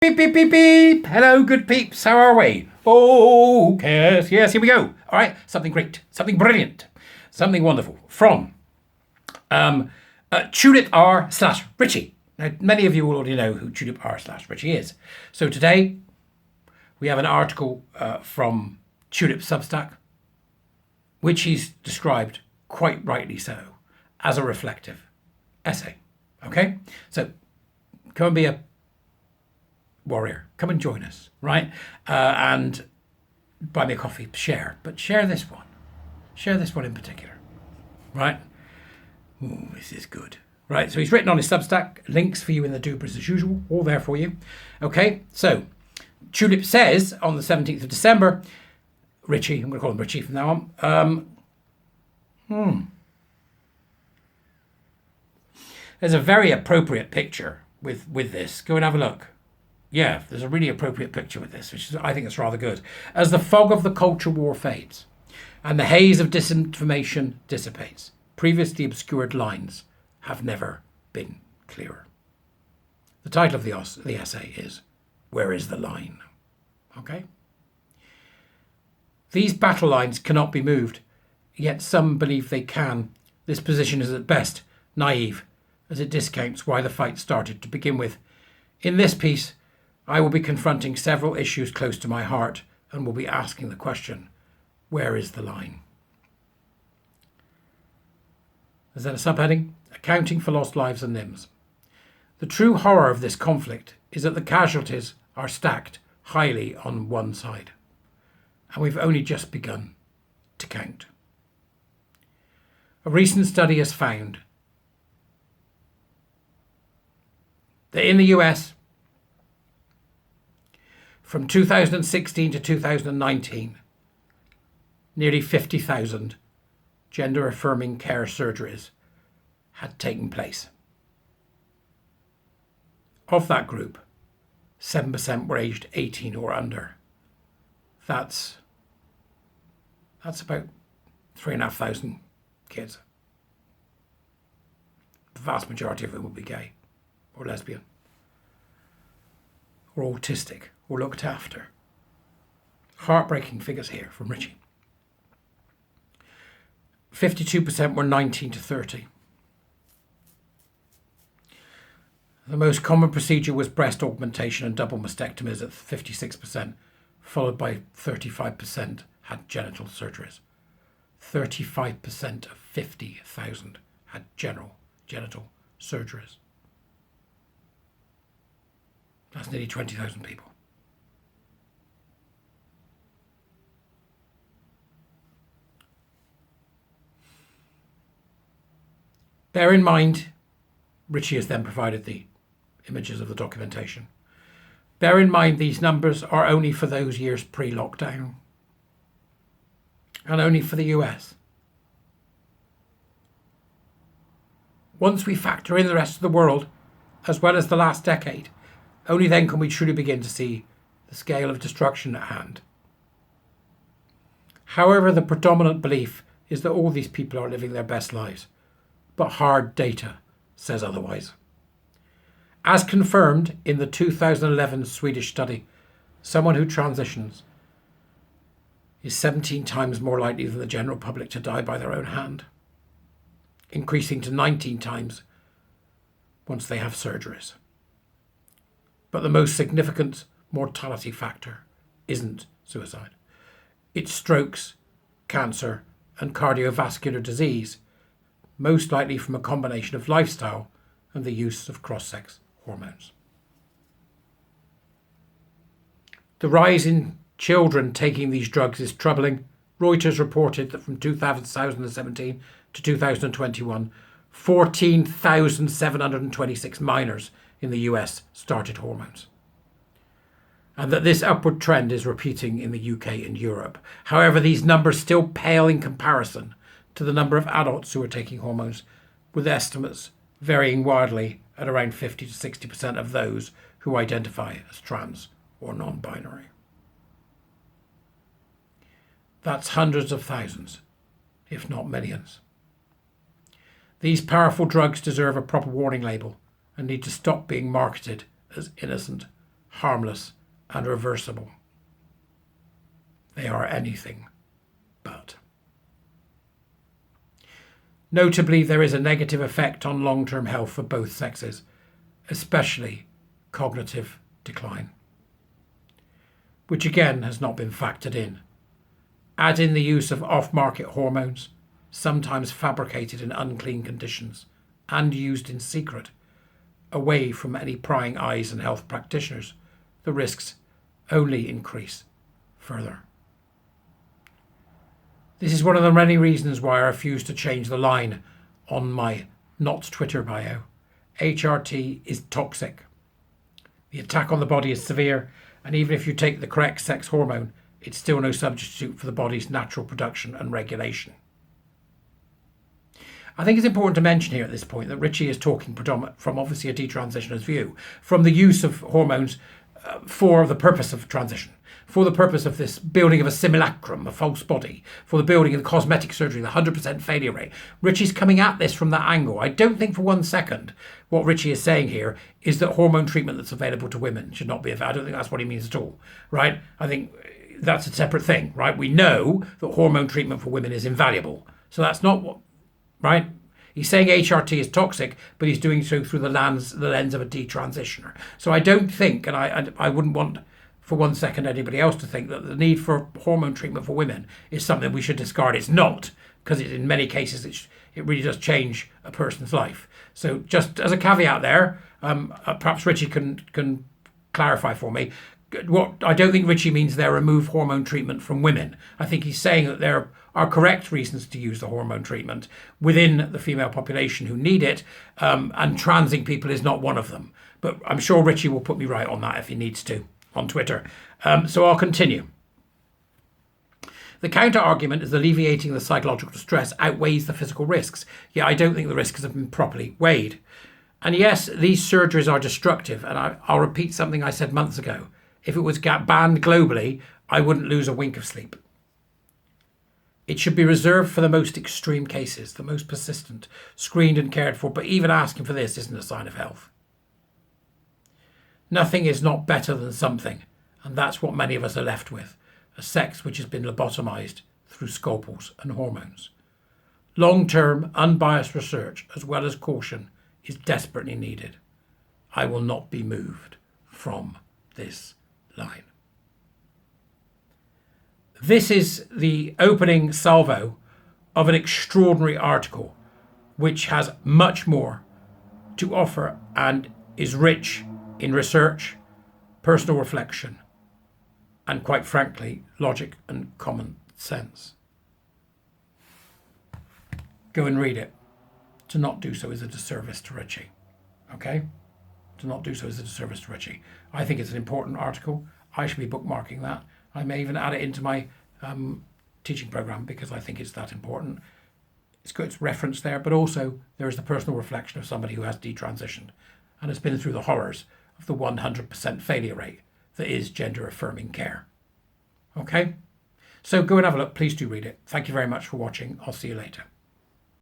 Beep, beep, beep, beep. Hello, good peeps. How are we? Oh, yes, here we go. All right, something great, something brilliant, something wonderful from Tulip r/Richie. Now, many of you already know who Tulip r/Richie is. So today we have an article from Tulip Substack, which he's described, quite rightly so, as a reflective essay. Okay, so come and be a warrior. Come and join us, right? And buy me a coffee, share. But share this one. Share this one in particular, right? Ooh, this is good. Right, so he's written on his Substack, links for you in the dupers as usual, all there for you. Okay, so Tulip says on the 17th of December, Richie, I'm going to call him Richie from now on. There's a very appropriate picture with this. Go and have a look. Yeah, there's a really appropriate picture with this, which is, I think it's rather good. As the fog of the culture war fades and the haze of disinformation dissipates, previously obscured lines have never been clearer. The title of the essay is, Where is the Line? Okay? These battle lines cannot be moved, yet some believe they can. This position is at best naive, as it discounts why the fight started to begin with. In this piece, I will be confronting several issues close to my heart and will be asking the question, where is the line? Is that a subheading? Accounting for lost lives and limbs. The true horror of this conflict is that the casualties are stacked highly on one side, and we've only just begun to count. A recent study has found that in the US, from 2016 to 2019, nearly 50,000 gender-affirming care surgeries had taken place. Of that group, 7% were aged 18 or under. That's about 3,500 kids. The vast majority of them will be gay or lesbian or autistic or looked after. Heartbreaking figures here from Richie. 52% were 19 to 30. The most common procedure was breast augmentation and double mastectomies at 56%, followed by 35% had genital surgeries. 35% of 50,000 had genital surgeries. That's nearly 20,000 people. Bear in mind, Richie has then provided the images of the documentation. Bear in mind these numbers are only for those years pre-lockdown and only for the US. Once we factor in the rest of the world, as well as the last decade, only then can we truly begin to see the scale of destruction at hand. However, the predominant belief is that all these people are living their best lives, but hard data says otherwise. As confirmed in the 2011 Swedish study, someone who transitions is 17 times more likely than the general public to die by their own hand, increasing to 19 times once they have surgeries. But the most significant mortality factor isn't suicide. It's strokes, cancer, and cardiovascular disease, most likely from a combination of lifestyle and the use of cross-sex hormones. The rise in children taking these drugs is troubling. Reuters reported that from 2017 to 2021, 14,726 minors in the US started hormones, and that this upward trend is repeating in the UK and Europe. However, these numbers still pale in comparison to the number of adults who are taking hormones, with estimates varying wildly at around 50 to 60% of those who identify as trans or non-binary. That's hundreds of thousands, if not millions. These powerful drugs deserve a proper warning label and need to stop being marketed as innocent harmless and reversible. They are anything but. Notably, there is a negative effect on long-term health for both sexes, especially cognitive decline, which again has not been factored in. Add in the use of off-market hormones, sometimes fabricated in unclean conditions and used in secret, away from any prying eyes and health practitioners, the risks only increase further. This is one of the many reasons why I refuse to change the line on my not Twitter bio. HRT is toxic. The attack on the body is severe, and even if you take the correct sex hormone, it's still no substitute for the body's natural production and regulation. I think it's important to mention here at this point that Richie is talking from obviously a detransitioner's view, from the use of hormones for the purpose of transition, for the purpose of this building of a simulacrum, a false body, for the building of the cosmetic surgery, the 100% failure rate. Richie's coming at this from that angle. I don't think for one second what Richie is saying here is that hormone treatment that's available to women should not be available. I don't think that's what he means at all, right? I think that's a separate thing, right? We know that hormone treatment for women is invaluable. So that's not what, right? He's saying HRT is toxic, but he's doing so through the lens of a detransitioner. So I don't think, and I wouldn't want for one second anybody else to think that the need for hormone treatment for women is something we should discard. It's not, because in many cases it really does change a person's life. So just as a caveat there, perhaps Richie can clarify for me. What I don't think Richie means there remove hormone treatment from women. I think he's saying that there are correct reasons to use the hormone treatment within the female population who need it, and transing people is not one of them. But I'm sure Richie will put me right on that if he needs to on Twitter. So I'll continue. The counter-argument is alleviating the psychological stress outweighs the physical risks. Yeah, I don't think the risks have been properly weighed. And yes, these surgeries are destructive, and I'll repeat something I said months ago. If it was banned globally, I wouldn't lose a wink of sleep. It should be reserved for the most extreme cases, the most persistent, screened and cared for, but even asking for this isn't a sign of health. Nothing is not better than something, and that's what many of us are left with, a sex which has been lobotomized through scalpels and hormones. Long-term, unbiased research, as well as caution, is desperately needed. I will not be moved from this line. This is the opening salvo of an extraordinary article which has much more to offer and is rich in research, personal reflection, and quite frankly, logic and common sense. Go and read it. To not do so is a disservice to Richie. Okay? To not do so is a disservice to Richie. I think it's an important article. I should be bookmarking that. I may even add it into my teaching program because I think it's that important. It's got its reference there, but also there is the personal reflection of somebody who has detransitioned and has been through the horrors of the 100% failure rate that is gender affirming care. Okay? So go and have a look. Please do read it. Thank you very much for watching. I'll see you later.